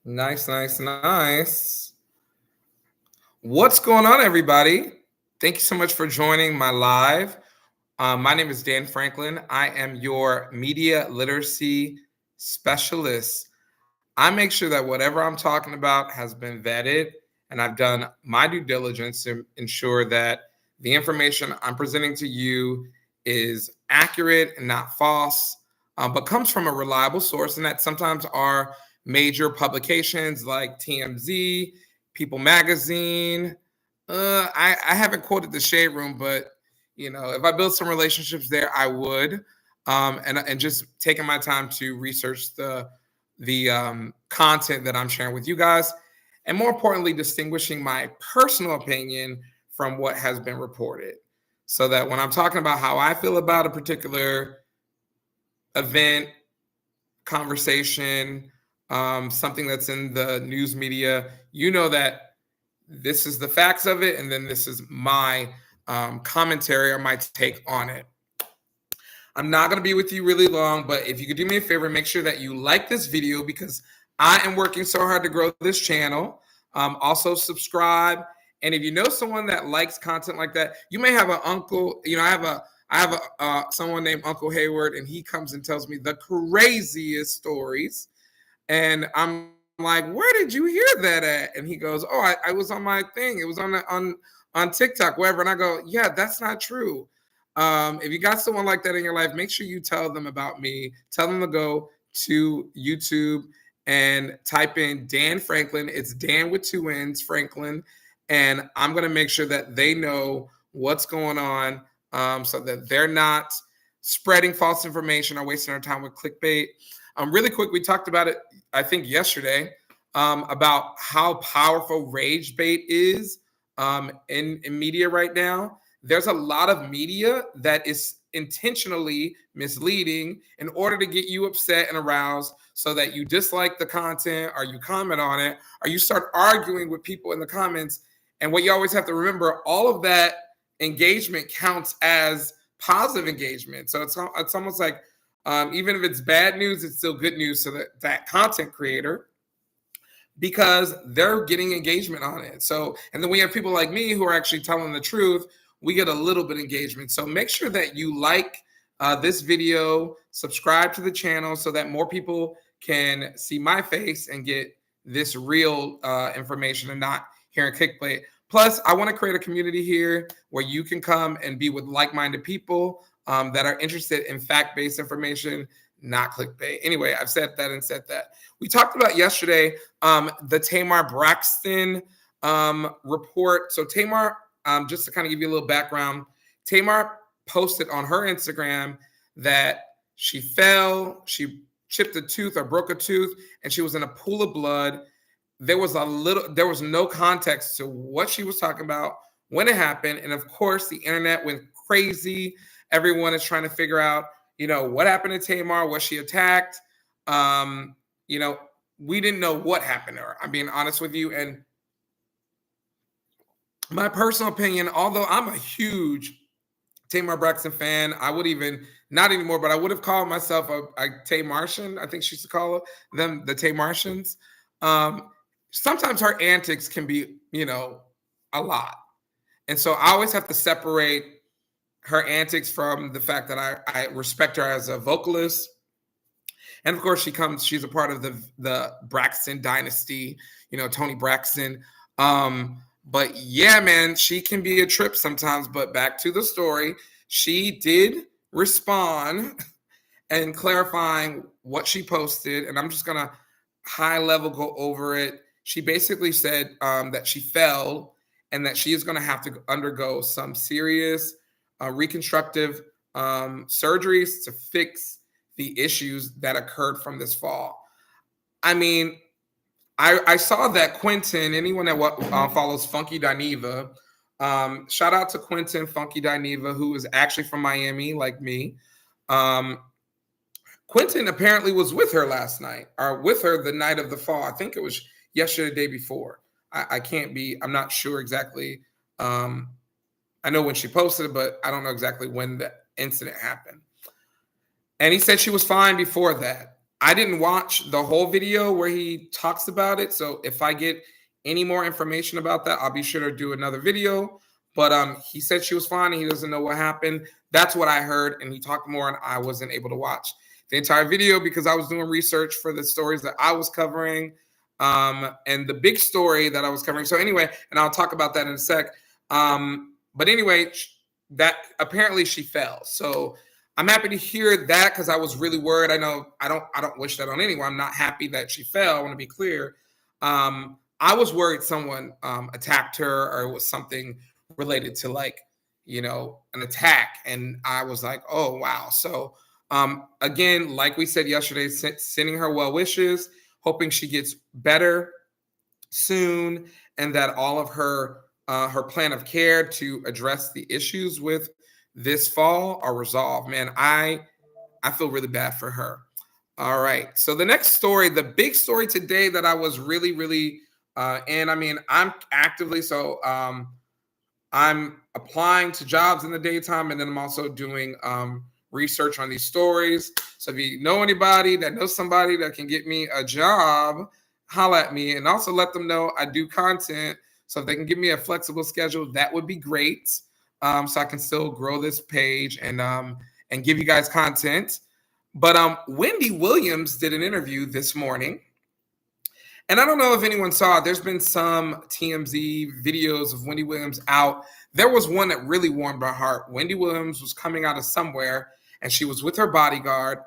Nice, nice, nice. What's going on, everybody? Thank you so much for joining my live. My name is Dan Franklin. I am your media literacy specialist. I make sure that whatever I'm talking about has been vetted and I've done my due diligence to ensure that the information I'm presenting to you is accurate and not false, but comes from a reliable source. And that sometimes are major publications like TMZ, People Magazine. I haven't quoted the Shade Room, but if I build some relationships there, I would. And just taking my time to research the content that I'm sharing with you guys, and more importantly, distinguishing my personal opinion from what has been reported, so that when I'm talking about how I feel about a particular event, conversation, something that's in the news media, you know that this is the facts of it, and then this is my commentary or my take on it. I'm not going to be with you really long, but if you could do me a favor, make sure that you like this video because I am working so hard to grow this channel. Also subscribe. And if you know someone that likes content like that, you may have an uncle. I have someone named Uncle Hayward, and he comes and tells me the craziest stories. And I'm like, where did you hear that at? And he goes, oh, I was on my thing. It was on TikTok, wherever. And I go, yeah, that's not true. If you got someone like that in your life, make sure you tell them about me. Tell them to go to YouTube and type in Dan Franklin. It's Dan with two N's, Franklin. And I'm going to make sure that they know what's going on, so that they're not spreading false information or wasting our time with clickbait. Really quick, we talked about it, I think, yesterday, about how powerful rage bait is in media right now. There's a lot of media that is intentionally misleading in order to get you upset and aroused so that you dislike the content or you comment on it or you start arguing with people in the comments. And what you always have to remember, all of that engagement counts as positive engagement. So it's almost like even if it's bad news, it's still good news to that content creator because they're getting engagement on it. So, and then we have people like me who are actually telling the truth. We get a little bit of engagement. So make sure that you like this video, subscribe to the channel so that more people can see my face and get this real information and not hearing clickbait. Plus, I want to create a community here where you can come and be with like-minded people that are interested in fact-based information, not clickbait. Anyway, I've said that. We talked about yesterday the Tamar Braxton report. So Tamar, just to kind of give you a little background, Tamar posted on her Instagram that she fell, she chipped a tooth or broke a tooth, and she was in a pool of blood. There was no context to what she was talking about, when it happened. And of course, the internet went crazy. Everyone is trying to figure out, what happened to Tamar? Was she attacked? We didn't know what happened to her. I'm being honest with you. And my personal opinion, although I'm a huge Tamar Braxton fan, I would even, not anymore, but I would have called myself a Tamartian. I think she used to call them the Tamartians. Sometimes her antics can be, a lot. And so I always have to separate her antics from the fact that I respect her as a vocalist. And of course, she's a part of the Braxton dynasty, Toni Braxton. But yeah, man, she can be a trip sometimes. But back to the story, she did respond and clarifying what she posted. And I'm just going to high level go over it. She basically said that she fell and that she is going to have to undergo some serious reconstructive surgeries to fix the issues that occurred from this fall. I mean, I saw that Quentin, anyone that follows Funky Dineva, shout out to Quentin Funky Dineva, who is actually from Miami, like me. Quentin apparently was with her last night, or with her the night of the fall. I think it was yesterday, the day before. I'm not sure exactly. I know when she posted it, but I don't know exactly when the incident happened. And he said she was fine before that. I didn't watch the whole video where he talks about it. So if I get any more information about that, I'll be sure to do another video. But he said she was fine and he doesn't know what happened. That's what I heard. And he talked more and I wasn't able to watch the entire video because I was doing research for the stories that I was covering. And the big story that I was covering. So anyway, and I'll talk about that in a sec. But anyway, that apparently she fell. So I'm happy to hear that because I was really worried. I know I don't wish that on anyone. I'm not happy that she fell. I want to be clear. I was worried someone attacked her or it was something related to like, an attack. And I was like, oh, wow. So again, like we said yesterday, sending her well wishes, hoping she gets better soon and that all of her plan of care to address the issues with this fall are resolved. Man, I feel really bad for her. All right. So the next story, the big story today that I was really, really, and I mean, I'm actively, so I'm applying to jobs in the daytime, and then I'm also doing research on these stories. So if you know anybody that knows somebody that can get me a job, holla at me, and also let them know I do content. So if they can give me a flexible schedule, that would be great. So I can still grow this page and give you guys content. But Wendy Williams did an interview this morning. And I don't know if anyone saw it. There's been some TMZ videos of Wendy Williams out. There was one that really warmed my heart. Wendy Williams was coming out of somewhere, and she was with her bodyguard,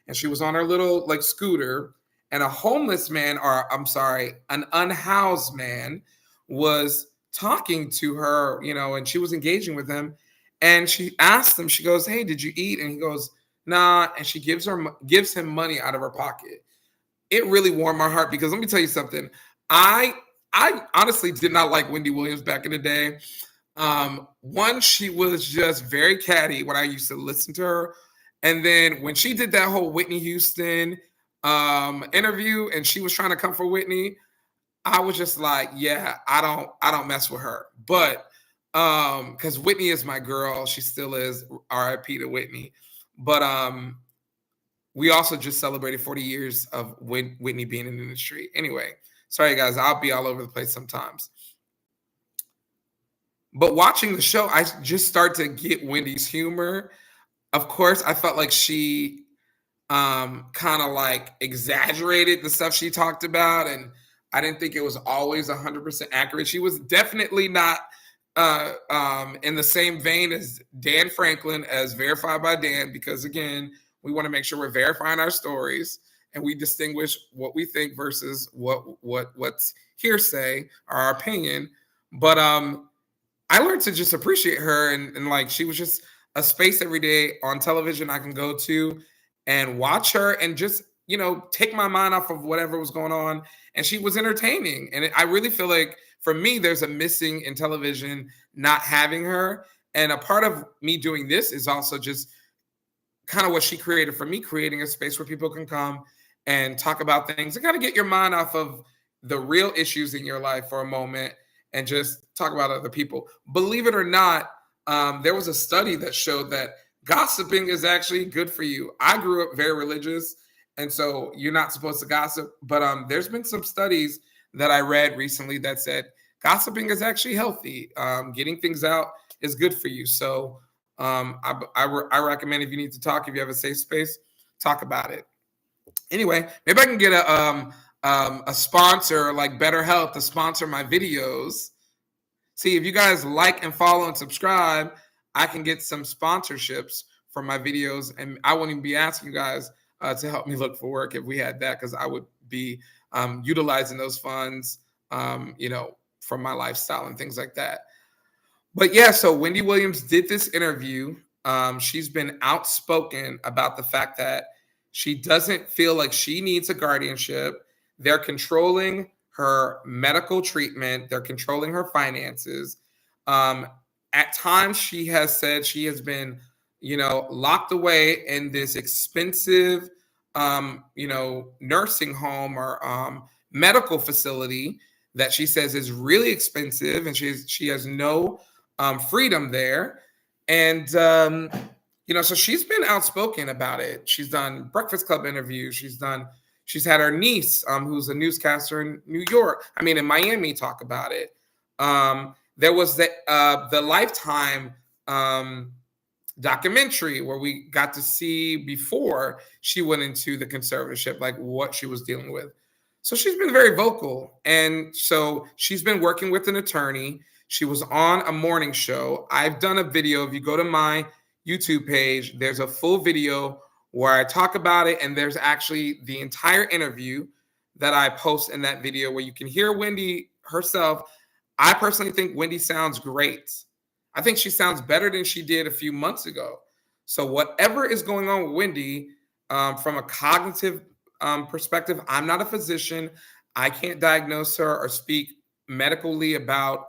and she was on her little like scooter, and a homeless man, or I'm sorry, an unhoused man was talking to her, and she was engaging with him. And she asked him, she goes, hey, did you eat? And he goes, nah. And she gives him money out of her pocket. It really warmed my heart because let me tell you something. I honestly did not like Wendy Williams back in the day. One, she was just very catty when I used to listen to her. And then when she did that whole Whitney Houston interview and she was trying to come for Whitney, I was just like, yeah, I don't mess with her. But because Whitney is my girl, she still is. R.I.P. to Whitney. But we also just celebrated 40 years of Whitney being in the industry. Anyway, sorry guys, I'll be all over the place sometimes. But watching the show, I just start to get Wendy's humor. Of course, I felt like she kind of like exaggerated the stuff she talked about, and I didn't think it was always 100% accurate. She was definitely not in the same vein as Dan Franklin, as verified by Dan, because again, we want to make sure we're verifying our stories and we distinguish what we think versus what's hearsay or our opinion. But I learned to just appreciate her and like she was just a space every day on television I can go to and watch her and just take my mind off of whatever was going on. And she was entertaining. And I really feel like for me, there's a missing in television not having her. And a part of me doing this is also just kind of what she created for me, creating a space where people can come and talk about things and kind of get your mind off of the real issues in your life for a moment and just talk about other people. Believe it or not, there was a study that showed that gossiping is actually good for you. I grew up very religious, and so you're not supposed to gossip. But there's been some studies that I read recently that said gossiping is actually healthy. Getting things out is good for you. So I recommend if you need to talk, if you have a safe space, talk about it. Anyway, maybe I can get a sponsor like BetterHelp to sponsor my videos. See, if you guys like and follow and subscribe, I can get some sponsorships for my videos, and I wouldn't even be asking you guys to help me look for work if we had that, because I would be utilizing those funds, for my lifestyle and things like that. But yeah, so Wendy Williams did this interview. She's been outspoken about the fact that she doesn't feel like she needs a guardianship. They're controlling her medical treatment. They're controlling her finances. At times, she has said she has been, locked away in this expensive, nursing home or medical facility that she says is really expensive, and she has no freedom there. And, So she's been outspoken about it. She's done Breakfast Club interviews. She's had her niece, who's a newscaster in New York, in Miami, talk about it. There was the Lifetime documentary where we got to see before she went into the conservatorship, like what she was dealing with. So she's been very vocal. And so she's been working with an attorney. She was on a morning show. I've done a video. If you go to my YouTube page, there's a full video where I talk about it. And there's actually the entire interview that I post in that video where you can hear Wendy herself. I personally think Wendy sounds great. I think she sounds better than she did a few months ago. So whatever is going on with Wendy, from a cognitive perspective, I'm not a physician. I can't diagnose her or speak medically about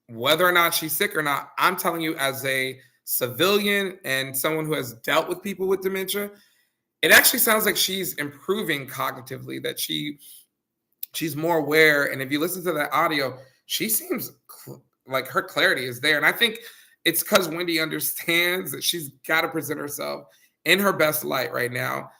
whether or not she's sick or not. I'm telling you, as a civilian and someone who has dealt with people with dementia, it actually sounds like she's improving cognitively, that she's more aware. And if you listen to that audio, she seems like her clarity is there. And I think it's because Wendy understands that she's got to present herself in her best light right now,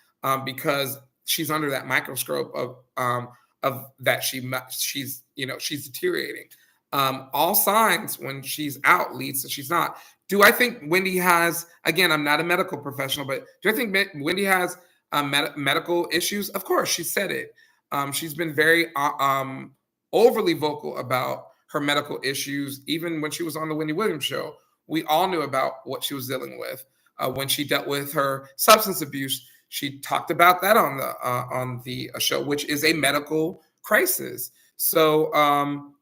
because she's under that microscope of that she's deteriorating. All signs when she's out leads to she's not. Do I think Wendy has, again, I'm not a medical professional, but do I think Wendy has medical issues? Of course, she said it. She's been very overly vocal about her medical issues. Even when she was on the Wendy Williams show, we all knew about what she was dealing with. When she dealt with her substance abuse, she talked about that on the show, which is a medical crisis. So I'm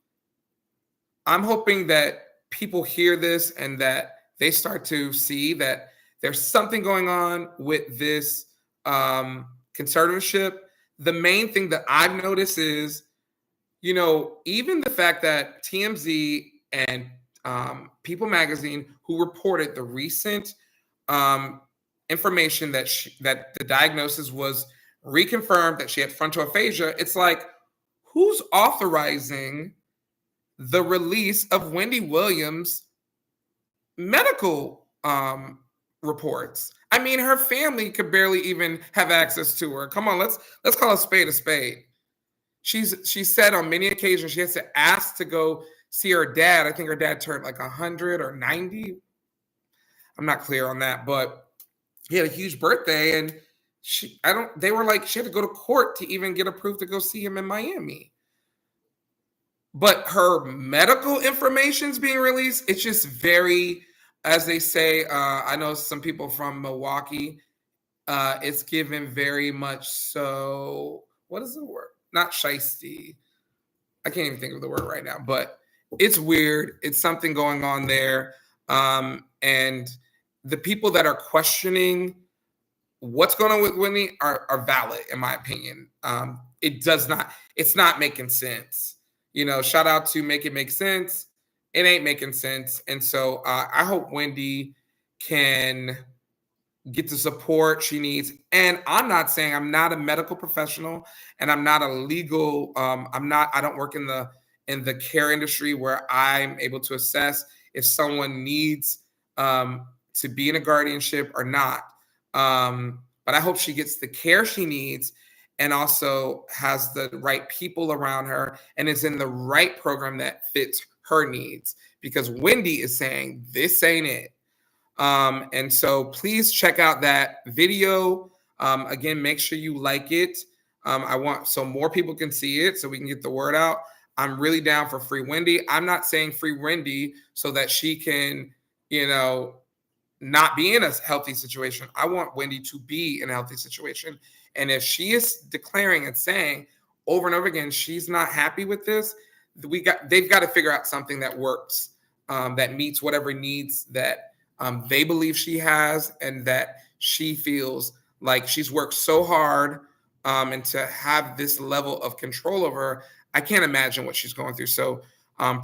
hoping that people hear this and that they start to see that there's something going on with this conservatorship. The main thing that I've noticed is, even the fact that TMZ and People Magazine, who reported the recent information that the diagnosis was reconfirmed, that she had frontal aphasia, it's like, who's authorizing the release of Wendy Williams' medical reports? Her family could barely even have access to her. Come on, let's call a spade a spade. She said on many occasions she has to ask to go see her dad. I think her dad turned like 100 or 90. I'm not clear on that, but he had a huge birthday, and they were like, she had to go to court to even get approved to go see him in Miami. But her medical information's being released. It's just very, as they say, I know some people from Milwaukee, it's given very much so, what is the word? Not shiesty. I can't even think of the word right now, but it's weird. It's something going on there. And the people that are questioning what's going on with Wendy are valid, in my opinion. It's not making sense. Shout out to Make It Make Sense. It ain't making sense. And so I hope Wendy can get the support she needs. And I'm not saying, I'm not a medical professional and I'm not a legal, I don't work in the care industry where I'm able to assess if someone needs to be in a guardianship or not. But I hope she gets the care she needs and also has the right people around her and is in the right program that fits her needs. Because Wendy is saying, this ain't it. And so please check out that video. Again, make sure you like it. I want so more people can see it so we can get the word out. I'm really down for Free Wendy. I'm not saying Free Wendy so that she can, not be in a healthy situation. I want Wendy to be in a healthy situation. And if she is declaring and saying over and over again, she's not happy with this, they've got to figure out something that works, that meets whatever needs that they believe she has, and that she feels like she's worked so hard, and to have this level of control over her, I can't imagine what she's going through. So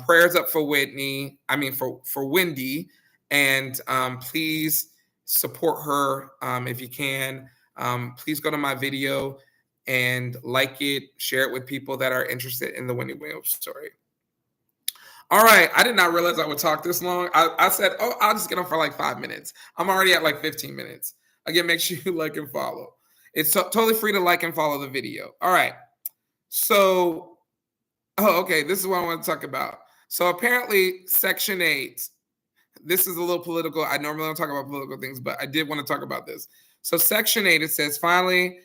prayers up for Wendy, and please support her if you can. Please go to my video and like it, share it with people that are interested in the Wendy Williams story. All right. I did not realize I would talk this long. I said, oh, I'll just get on for like 5 minutes. I'm already at like 15 minutes. Again, make sure you like and follow. It's totally free to like and follow the video. All right. So, okay. This is what I want to talk about. So apparently Section 8, this is a little political. I normally don't talk about political things, but I did want to talk about this. So Section 8, it says, finally,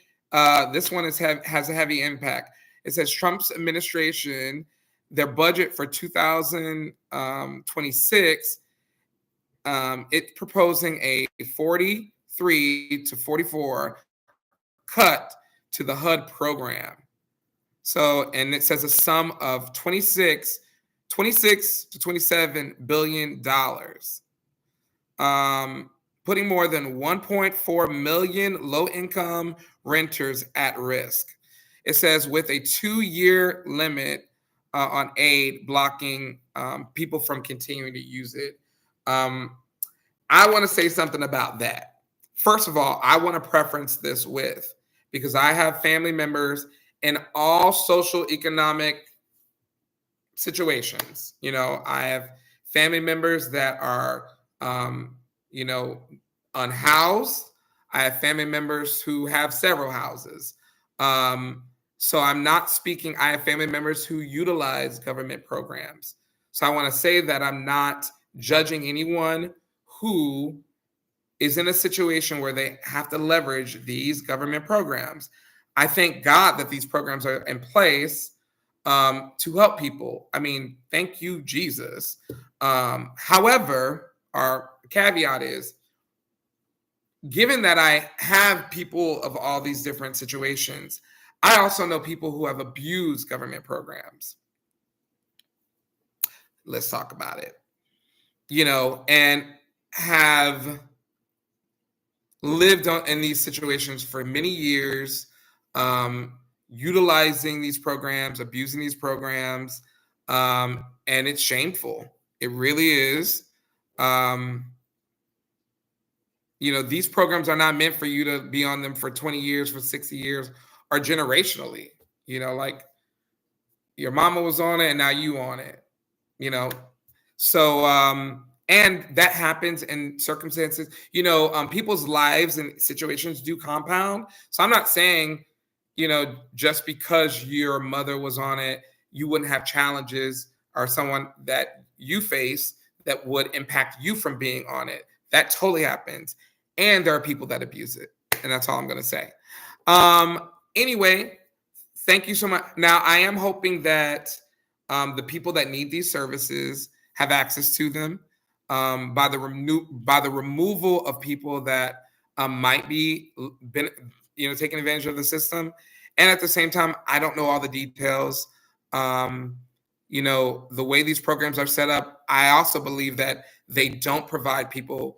this one has a heavy impact. It says Trump's administration, their budget for 2026, it's proposing a 43 to 44 cut to the HUD program. So, and it says a sum of 26 to 27 billion dollars, putting more than 1.4 million low-income renters at risk. It says with a 2-year limit on aid, blocking people from continuing to use it. I want to say something about that. First of all, I want to preference this with, because I have family members in all social economic situations. You know, I have family members that are, you know, unhoused. I have family members who have several houses. So I'm not speaking, I have family members who utilize government programs. So I want to say that I'm not judging anyone who is in a situation where they have to leverage these government programs. I thank God that these programs are in place to help people. I mean, thank you, Jesus. However, our caveat is, given that I have people of all these different situations, I also know people who have abused government programs. Let's talk about it. You know, and have lived in these situations for many years, utilizing these programs, abusing these programs, and it's shameful. It really is. You know, these programs are not meant for you to be on them for 20 years, for 60 years, or generationally. You know, like your mama was on it and now you on it, you know. So, and that happens in circumstances, you know, people's lives and situations do compound. So I'm not saying, you know, just because your mother was on it, you wouldn't have challenges or someone that you face that would impact you from being on it. That totally happens. And there are people that abuse it. And that's all I'm going to say. Anyway, thank you so much. Now, I am hoping that the people that need these services have access to them by the removal of people that might be taking advantage of the system. And at the same time, I don't know all the details. You know, the way these programs are set up, I also believe that they don't provide people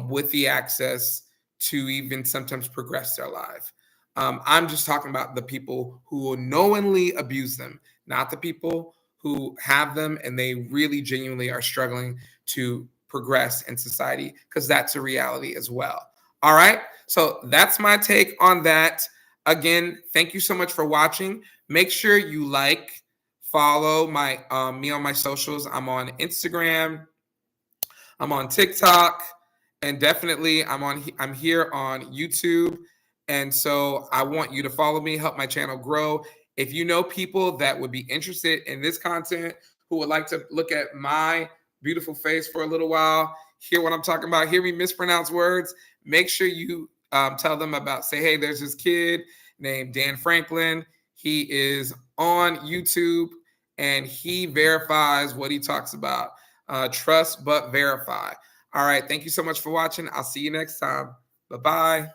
with the access to even sometimes progress their life. I'm just talking about the people who will knowingly abuse them, not the people who have them and they really genuinely are struggling to progress in society, because that's a reality as well. All right. So that's my take on that. Again, thank you so much for watching. Make sure you like, follow my me on my socials. I'm on Instagram, I'm on TikTok, and definitely I'm here on YouTube. And so I want you to follow me, help my channel grow. If you know people that would be interested in this content, who would like to look at my beautiful face for a little while, hear what I'm talking about, hear me mispronounce words, make sure you tell them about, say, hey, there's this kid named Dan Franklin. He is on YouTube and he verifies what he talks about. Trust but verify. All right. Thank you so much for watching. I'll see you next time. Bye-bye.